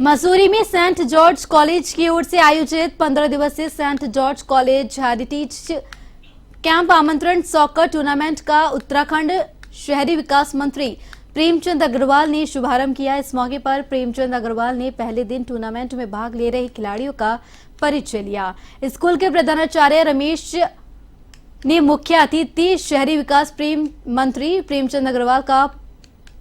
मसूरी में Saint George college की ओर से आयोजित 15 दिवसीय saint George college heritage camp आमंत्रण सॉकर टूर्नामेंट का उत्तराखंड शहरी विकास मंत्री प्रेमचंद अग्रवाल ने शुभारंभ किया। इस मौके पर प्रेमचंद अग्रवाल ने पहले दिन टूर्नामेंट में भाग ले रहे खिलाड़ियों का परिचय लिया। स्कूल के प्रधानाचार्य रमेश ने मुख्य अतिथि शहरी विकास मंत्री प्रेमचंद अग्रवाल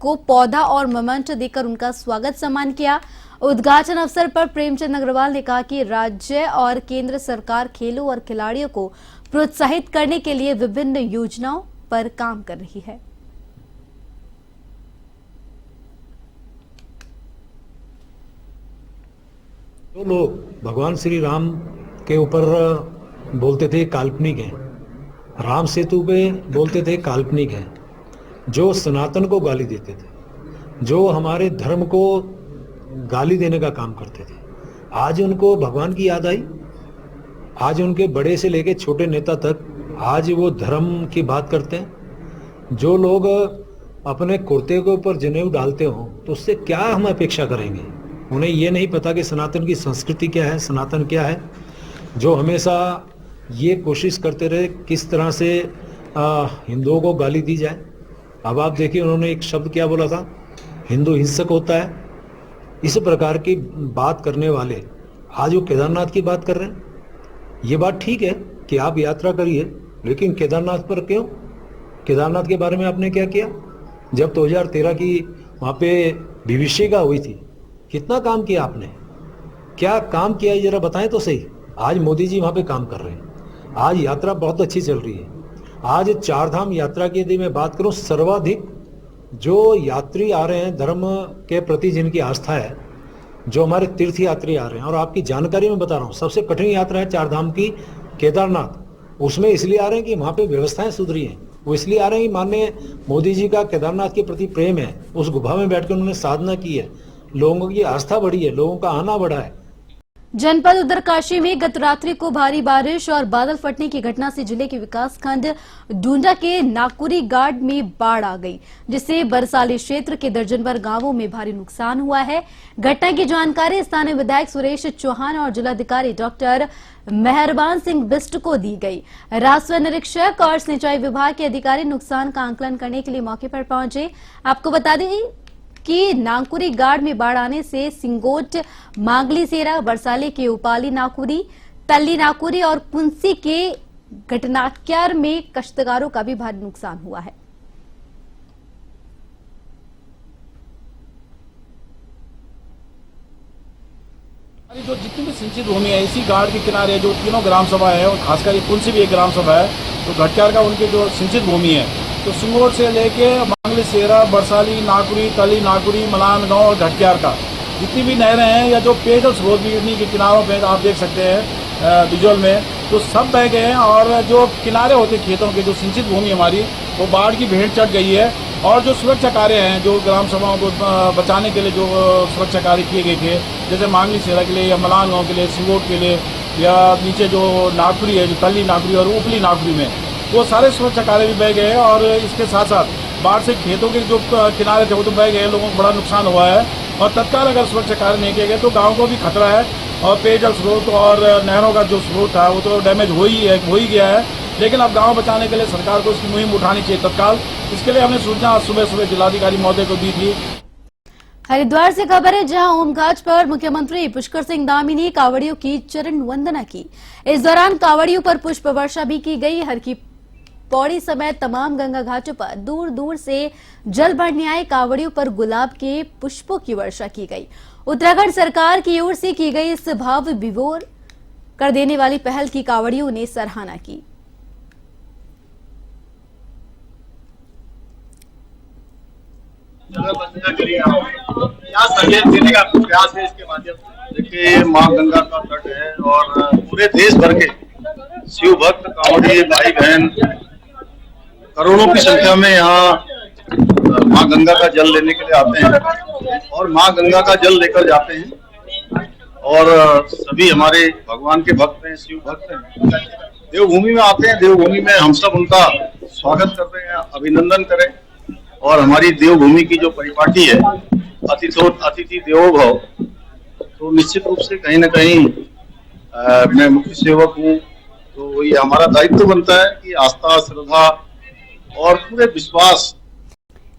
को पौधा और मोमेंट देकर उनका स्वागत सम्मान किया। उद्घाटन अवसर पर प्रेमचंद अग्रवाल ने कहा कि राज्य और केंद्र सरकार खेलों और खिलाड़ियों को प्रोत्साहित करने के लिए विभिन्न योजनाओं पर काम कर रही है। जो लोग भगवान श्री राम के ऊपर बोलते थे काल्पनिक हैं, राम सेतु पे बोलते थे काल्पनिक हैं, जो सनातन को गाली देते थे, जो हमारे धर्म को गाली देने का काम करते थे, आज उनको भगवान की याद आई। आज उनके बड़े से लेके छोटे नेता तक आज वो धर्म की बात करते हैं। जो लोग अपने कुर्ते के ऊपर जनेऊ डालते हो तो उससे क्या हम अपेक्षा करेंगे? उन्हें ये नहीं पता कि सनातन की संस्कृति क्या है, सनातन क्या है। जो हमेशा ये कोशिश करते रहे किस तरह से हिंदुओं को गाली दी जाए। अब आप देखिए उन्होंने एक शब्द क्या बोला था, हिंदू हिंसक होता है। इस प्रकार की बात करने वाले आज वो केदारनाथ की बात कर रहे हैं। ये बात ठीक है कि आप यात्रा करिए, लेकिन केदारनाथ पर क्यों? केदारनाथ के बारे में आपने क्या किया? जब 2013 की वहाँ पे विभीषिका हुई थी, कितना काम किया आपने? क्या काम किया है जरा बताएं तो सही। आज मोदी जी वहाँ पे काम कर रहे हैं। आज यात्रा बहुत अच्छी चल रही है। आज चारधाम यात्रा की यदि मैं बात करूँ, सर्वाधिक जो यात्री आ रहे हैं धर्म के प्रति जिनकी आस्था है, जो हमारे तीर्थ यात्री आ रहे हैं, और आपकी जानकारी में बता रहा हूँ सबसे कठिन यात्रा है चारधाम की केदारनाथ। उसमें इसलिए आ रहे हैं कि वहाँ पे व्यवस्थाएं सुधरी हैं। वो इसलिए आ रहे हैं कि माननीय मोदी जी का केदारनाथ के प्रति प्रेम है। उस गुफा में बैठकर उन्होंने साधना की है, लोगों की आस्था बढ़ी है, लोगों का आना बढ़ा है। जनपद उत्तरकाशी में गत रात्रि को भारी बारिश और बादल फटने की घटना से जिले के विकासखंड डूंडा के नाकुरी गाड में बाढ़ आ गई, जिससे बरसाली क्षेत्र के दर्जन भर गांवों में भारी नुकसान हुआ है। घटना की जानकारी स्थानीय विधायक सुरेश चौहान और जिलाधिकारी डॉक्टर मेहरबान सिंह बिष्ट को दी गई। राजस्व निरीक्षक और सिंचाई विभाग के अधिकारी नुकसान का आंकलन करने के लिए मौके पर पहुंचे। आपको बता दें कि नाकुरी गाड़ में बाढ़ आने से सिंगोट, मांगली सेरा, बरसाली के उपाली नाकुरी, तल्ली नाकुरी और कुंसी के घटनाक्यार में काश्तकारों का भी भारी नुकसान हुआ है। जो जितनी भी सिंचित भूमि है इसी गाड़ के किनारे जो तीनों ग्राम सभा है, और खासकर ये कुंसी भी एक ग्राम सभा है, तो घटक्यार का उनकी जो सिंचित भूमि है, तो सिंगोट से लेके मांगली सेरा, बरसाली नाकुरी, तली नाकुरी, मलान गांव और घटक्यार का जितनी भी नहरें हैं या जो पेयजल स्रोत भी इन्हीं के किनारों पे आप देख सकते हैं विजुअल में, तो सब बह गए हैं। और जो किनारे होते खेतों के जो सिंचित भूमि हमारी वो बाढ़ की भेंट चढ़ गई है। और जो सुरक्षा कार्य हैं जो ग्राम सभाओं को बचाने के लिए जो सुरक्षा कार्य किए गए थे, जैसे मांगली सेरा के लिए या मलान गाँव के लिए, सिंगोट के लिए, या नीचे जो नाकुरी है, जो तली नाकुरी और उपली नाकुरी में, वो सारे सुरक्षा कार्य भी बह गए। और इसके साथ साथ बाढ़ से खेतों के जो किनारे थे वो तो बह गए, लोगों को बड़ा नुकसान हुआ है। और तत्काल अगर सुरक्षा कार्य नहीं किए गए तो गाँव को भी खतरा है। और पेयजल स्रोत और नहरों का जो स्रोत था वो तो डैमेज हो ही गया है। लेकिन अब गाँव बचाने के लिए सरकार को इसकी मुहिम उठानी चाहिए तत्काल। इसके लिए हमने सूचना आज सुबह जिलाधिकारी महोदय को दी थी। हरिद्वार से खबर है, जहां ओमघाट पर मुख्यमंत्री पुष्कर सिंह धामी ने कांवड़ियों की चरण वंदना की। इस दौरान कांवड़ियों पर पुष्प वर्षा भी की गई। हर की पौड़ी समेत तमाम गंगा घाटों पर दूर दूर से जल भरने आए कांवड़ियों पर गुलाब के पुष्पों की वर्षा की गई। उत्तराखंड सरकार की ओर से की गई इस भाव विभोर कर देने वाली पहल की कांवड़ियों ने सराहना की। क्या संदेश देने का प्रयास है इसके माध्यम से? देखिए, माँ गंगा का तट है और पूरे देश भर के शिव भक्त कांवड़िए भाई बहन करोड़ों की संख्या में यहाँ माँ गंगा का जल लेने के लिए आते हैं और माँ गंगा का जल लेकर जाते हैं। और सभी हमारे भगवान के भक्त हैं, शिव भक्त हैं, देवभूमि में आते हैं। देवभूमि में हम सब उनका स्वागत करते हैं, अभिनंदन करें। और हमारी देवभूमि की जो परिपाटी है, अतिथि देवो भव, तो निश्चित रूप से कहीं ना कहीं मैं मुख्य सेवक हूँ, तो ये हमारा दायित्व बनता है कि आस्था, श्रद्धा और पूरे विश्वास।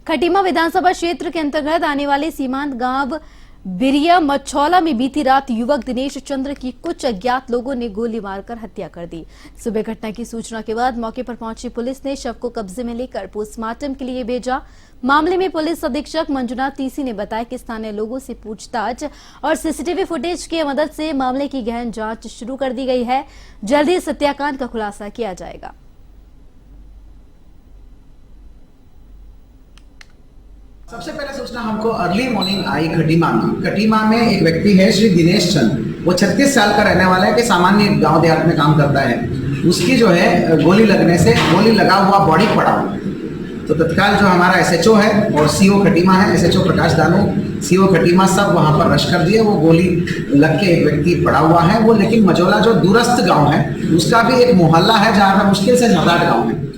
खटीमा विधानसभा क्षेत्र के अंतर्गत आने वाले सीमांत गांव बिरिया मछौला में बीती रात युवक दिनेश चंद्र की कुछ अज्ञात लोगों ने गोली मारकर हत्या कर दी। सुबह घटना की सूचना के बाद मौके पर पहुंची पुलिस ने शव को कब्जे में लेकर पोस्टमार्टम के लिए भेजा। मामले में पुलिस अधीक्षक मंजुनाथ टीसी ने बताया कि स्थानीय लोगों से पूछताछ और सीसीटीवी फुटेज की मदद से मामले की गहन जांच शुरू कर दी गई है। जल्द ही सत्याकांड का खुलासा किया जाएगा। सबसे पहले सूचना हमको अर्ली मॉर्निंग आई खटीमा में एक व्यक्ति है श्री दिनेश चंद, वो 36 साल का रहने वाला है कि सामान्य गांव देहात में काम करता है। उसकी जो है गोली लगने से गोली लगा हुआ बॉडी पड़ा हुआ, तो तत्काल जो हमारा एसएचओ है और सीओ खटीमा है, एसएचओ प्रकाश दानू, सीओ खटीमा सब वहां पर रश कर दिए। वो गोली लग के एक व्यक्ति पड़ा हुआ है वो, लेकिन मझौला जो दूरस्थ गाँव है उसका भी एक मोहल्ला है जहाँ पर मुश्किल से 7-8 गाँव है,